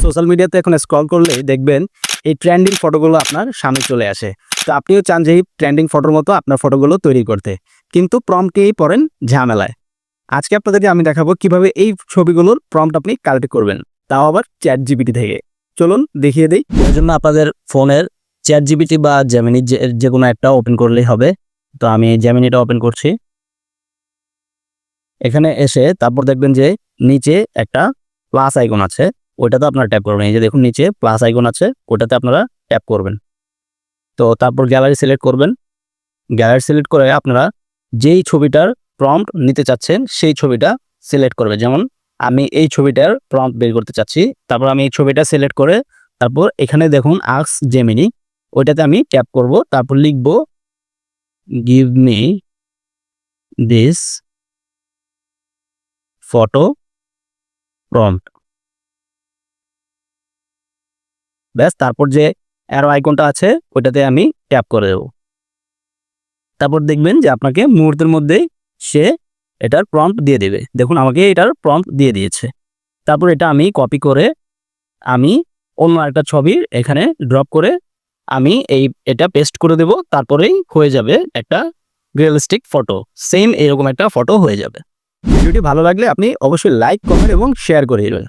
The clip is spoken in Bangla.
সোশ্যাল মিডিয়াতে এখন স্ক্রল করলেই দেখবেন এই ট্রেন্ডিং ফটোগুলো আপনার সামনে চলে আসে। তো আপনিও চান যে এই ট্রেন্ডিং ফটোর মতো আপনার ফটোগুলো তৈরি করতে, কিন্তু প্রম্পটেই পড়েন ঝামেলায়। আজকে আপনাদেরকে আমি দেখাবো কিভাবে এই ছবিগুলোর প্রম্পট আপনি কালেক্ট করবেন, তাও আবার চ্যাটজিপিটি থেকে। চলুন দেখিয়ে দিই। এর জন্য আপনাদের ফোনের চ্যাটজিপিটি বা জেমিনি যে কোনো একটা ওপেন করলেই হবে। তো আমি জেমিনিটা ওপেন করছি। এখানে এসে তারপর দেখবেন যে নিচে একটা প্লাস আইকন আছে, ওইটাতে আপনারা ট্যাপ করবেন। এই যে দেখুন নিচে প্লাস আইকন আছে, ওটাতে আপনারা ট্যাপ করবেন। তো তারপর গ্যালারি সিলেক্ট করবেন। গ্যালারি সিলেক্ট করে আপনারা যেই ছবিটার প্রম্পট নিতে চাচ্ছেন সেই ছবিটা সিলেক্ট করবে। যেমন আমি এই ছবিটার প্রম্পট বের করতে চাচ্ছি, তারপর আমি এই ছবিটা সিলেক্ট করে তারপর এখানে দেখুন আস্ক জেমিনি, ওইটাতে আমি ট্যাপ করব। তারপর লিখব give me this photo prompt. ব্যাস, তারপর যে অ্যারো আইকনটা আছে ওইটাতে আমি ট্যাপ করে দেব। তারপর দেখবেন যে আপনাকে মুহূর্তের মধ্যেই সে এটার প্রম্পট দিয়ে দেবে। দেখুন আমাকে এটার প্রম্পট দিয়ে দিয়েছে। তারপর এটা আমি কপি করে আমি অন্য একটা ছবি এখানে ড্রপ করে আমি এটা পেস্ট করে দেব। তারপরেই হয়ে যাবে একটা রিয়েলিস্টিক ফটো, সেম এরকম একটা ফটো হয়ে যাবে। ভিডিওটি ভালো লাগলে আপনি অবশ্যই লাইক, কমেন্ট এবং শেয়ার করে দেবেন।